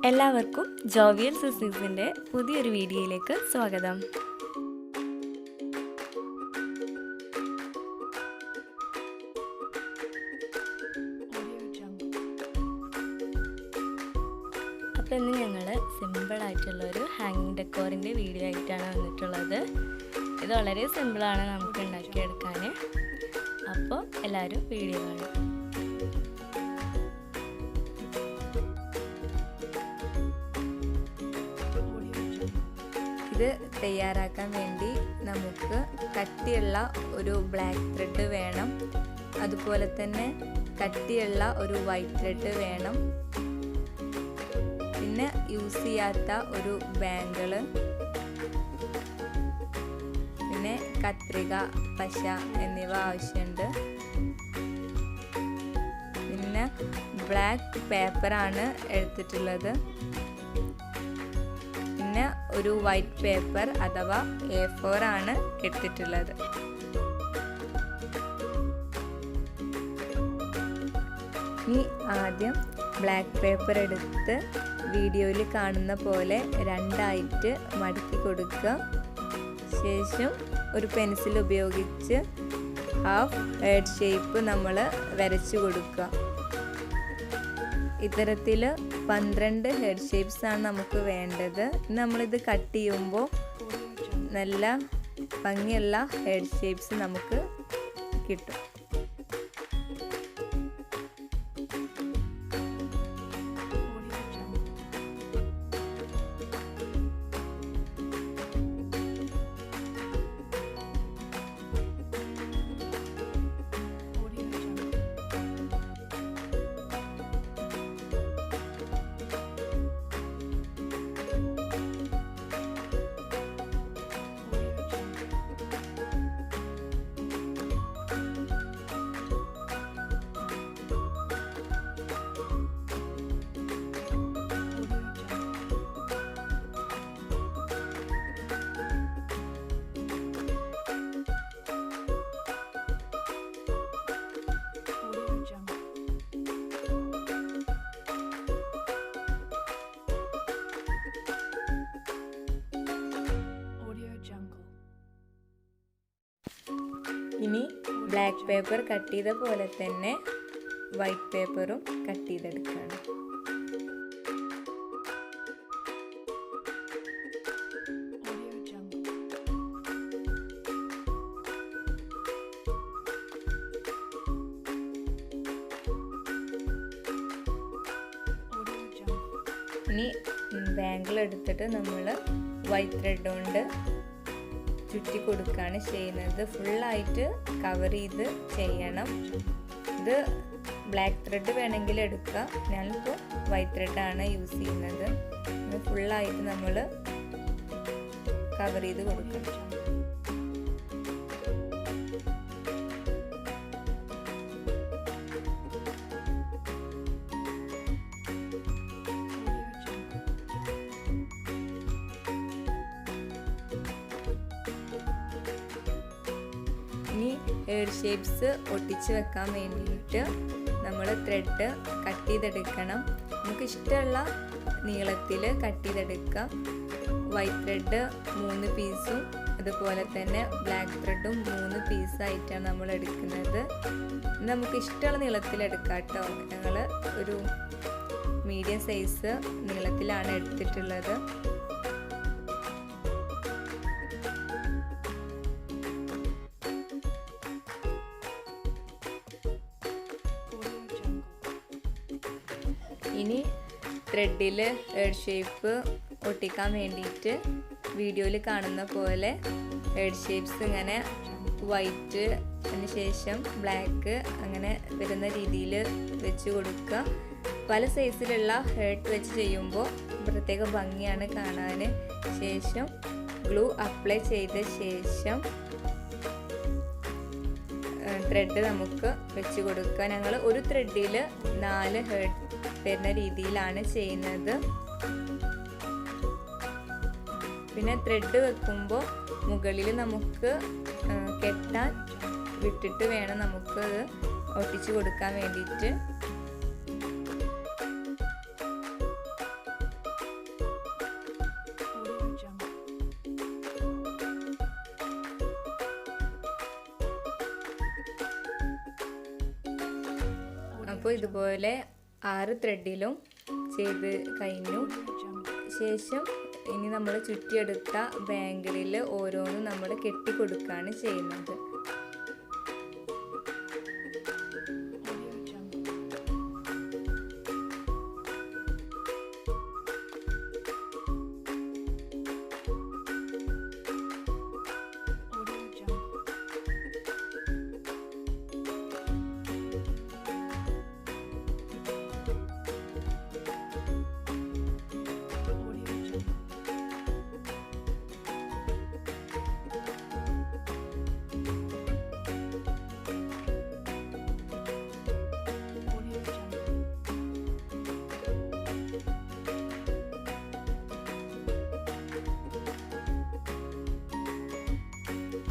എല്ലാവർക്കും ജോവിയൽ സിസ്റ്റീസിൻ്റെ പുതിയൊരു വീഡിയോയിലേക്ക് സ്വാഗതം. അപ്പോൾ ഇന്ന് ഞങ്ങൾ സിമ്പിളായിട്ടുള്ളൊരു ഹാങ്ങിങ് ഡെക്കോറിൻ്റെ വീഡിയോ ആയിട്ടാണ് വന്നിട്ടുള്ളത്. ഇത് വളരെ സിമ്പിളാണ് നമുക്ക് ഉണ്ടാക്കിയെടുക്കാൻ. അപ്പോൾ എല്ലാവരും വീഡിയോ കാണും. ഇത് തയ്യാറാക്കാൻ വേണ്ടി നമുക്ക് കട്ടിയുള്ള ഒരു ബ്ലാക്ക് ത്രെഡ് വേണം, അതുപോലെ തന്നെ കട്ടിയുള്ള ഒരു വൈറ്റ് ത്രെഡ് വേണം, പിന്നെ യൂസ് ചെയ്യാത്ത ഒരു ബാംഗിള്, പിന്നെ കത്രിക, പശ എന്നിവ ആവശ്യമുണ്ട്. പിന്നെ ബ്ലാക്ക് പേപ്പറാണ് എടുത്തിട്ടുള്ളത്. പിന്നെ ഒരു വൈറ്റ് പേപ്പർ അഥവാ A4 ആണ് എടുത്തിട്ടുള്ളത്. ഇനി ആദ്യം ബ്ലാക്ക് പേപ്പർ എടുത്ത് വീഡിയോയിൽ കാണുന്ന പോലെ രണ്ടായിട്ട് മടക്കി കൊടുക്കുക. ശേഷം ഒരു പെൻസിൽ ഉപയോഗിച്ച് ഹാഫ് ഹെഡ് ഷേപ്പ് നമ്മൾ വരച്ചു കൊടുക്കുക. ഇത്തരത്തിൽ 12 ഹെഡ് ഷേപ്സ് ആണ് നമുക്ക് വേണ്ടത്. നമ്മളിത് കട്ട് ചെയ്യുമ്പോൾ നല്ല ഭംഗിയുള്ള ഹെഡ് ഷേപ്സ് നമുക്ക് കിട്ടും. ഇനി ബ്ലാക്ക് പേപ്പർ കട്ട് ചെയ്ത പോലെ തന്നെ വൈറ്റ് പേപ്പറും കട്ട് ചെയ്തെടുക്കുകയാണ്. ഇനി ബാംഗിൾ എടുത്തിട്ട് നമ്മൾ വൈറ്റ് ത്രെഡ് കൊണ്ട് ചുറ്റി കൊടുക്കുകയാണ് ചെയ്യുന്നത്. ഫുള്ളായിട്ട് കവർ ചെയ്ത് ചെയ്യണം. ഇത് ബ്ലാക്ക് ത്രെഡ് വേണമെങ്കിൽ എടുക്കുക. ഞാനിപ്പോൾ വൈറ്റ് ത്രെഡാണ് യൂസ് ചെയ്യുന്നത്. ഇത് ഫുള്ളായിട്ട് നമ്മൾ കവർ ചെയ്ത് കൊടുക്കണം. ഇനി ഹെഡ് ഷേപ്സ് ഒട്ടിച്ച് വെക്കാൻ വേണ്ടിയിട്ട് നമ്മൾ ത്രെഡ് കട്ട് ചെയ്തെടുക്കണം. നമുക്ക് ഇഷ്ടമുള്ള നീളത്തിൽ കട്ട് ചെയ്തെടുക്കാം. വൈറ്റ് ത്രെഡ് 3 പീസും അതുപോലെ തന്നെ ബ്ലാക്ക് ത്രെഡും 3 പീസായിട്ടാണ് നമ്മൾ എടുക്കുന്നത്. നമുക്ക് ഇഷ്ടമുള്ള നീളത്തിലെടുക്കാം കേട്ടോ. ഞങ്ങൾ ഒരു മീഡിയം സൈസ് നീളത്തിലാണ് എടുത്തിട്ടുള്ളത്. ഇനി ത്രെഡിൽ ഹെഡ് ഷേപ്പ് ഒട്ടിക്കാൻ വേണ്ടിയിട്ട് വീഡിയോയിൽ കാണുന്ന പോലെ ഹെഡ് ഷേപ്സ് ഇങ്ങനെ വൈറ്റ്, അതിന് ശേഷം ബ്ലാക്ക്, അങ്ങനെ വരുന്ന രീതിയിൽ വെച്ച് കൊടുക്കുക. പല സൈസിലുള്ള ഹെഡ് വെച്ച് ചെയ്യുമ്പോൾ പ്രത്യേക ഭംഗിയാണ് കാണാൻ. ശേഷം ഗ്ലൂ അപ്ലൈ ചെയ്ത ശേഷം ത്രെഡ് നമുക്ക് വെച്ച് കൊടുക്കുക. ഞങ്ങൾ ഒരു ത്രെഡിൽ 4 ഹെഡ് വരുന്ന രീതിയിലാണ് ചെയ്യുന്നത്. പിന്നെ ത്രെഡ് വെക്കുമ്പോൾ മുകളിൽ നമുക്ക് കെട്ടാൻ വിട്ടിട്ട് വേണം നമുക്ക് ഒട്ടിച്ചു കൊടുക്കാൻ വേണ്ടിയിട്ട്. അപ്പോൾ ഇതുപോലെ 6 ത്രെഡിലും ചെയ്ത് കഴിഞ്ഞു. ശേഷം ഇനി നമ്മൾ ചുറ്റിയെടുത്ത ബാംഗിളിൽ ഓരോന്നും നമ്മൾ കെട്ടിക്കൊടുക്കുകയാണ് ചെയ്യുന്നത്.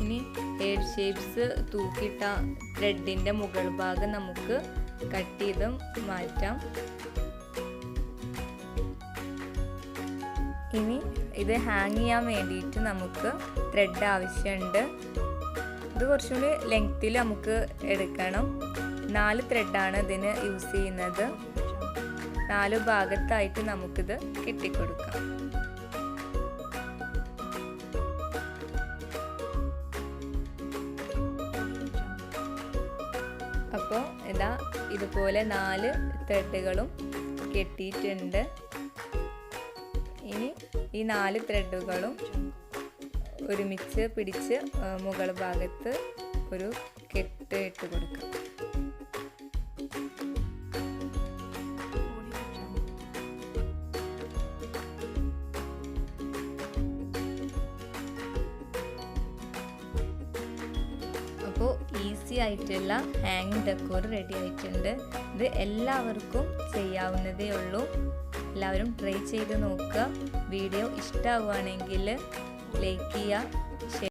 ഇനി ഹെഡ് ഷേപ്സ് തൂക്കിയിട്ട ത്രെഡിൻ്റെ മുകൾ ഭാഗം നമുക്ക് കട്ട് ചെയ്ത് മാറ്റാം. ഇനി ഇത് ഹാങ് ചെയ്യാൻ വേണ്ടിയിട്ട് നമുക്ക് ത്രെഡ് ആവശ്യമുണ്ട്. ഇത് കുറച്ചുകൂടി ലെങ്ത്തിൽ നമുക്ക് എടുക്കണം. 4 ത്രെഡാണ് ഇതിന് യൂസ് ചെയ്യുന്നത്. 4 ഭാഗത്തായിട്ട് നമുക്കിത് കെട്ടിക്കൊടുക്കാം. അപ്പോൾ ഇതാ ഇതുപോലെ 4 ത്രെഡുകളും കെട്ടിയിട്ടുണ്ട്. ഇനി ഈ 4 ത്രെഡുകളും ഒരുമിച്ച് പിടിച്ച് മുകൾ ഭാഗത്ത് ഒരു കെട്ട് ഇട്ട് കൊടുക്കാം. അപ്പോൾ ഈസി ആയിട്ടുള്ള ഹാങ്ങിങ് ഡെക്കോർ റെഡി ആയിട്ടുണ്ട്. ഇത് എല്ലാവർക്കും ചെയ്യാവുന്നതേ ഉള്ളൂ. എല്ലാവരും ട്രൈ ചെയ്ത് നോക്കുക. വീഡിയോ ഇഷ്ടമാവുകയാണെങ്കിൽ ലൈക്ക് ചെയ്യുക.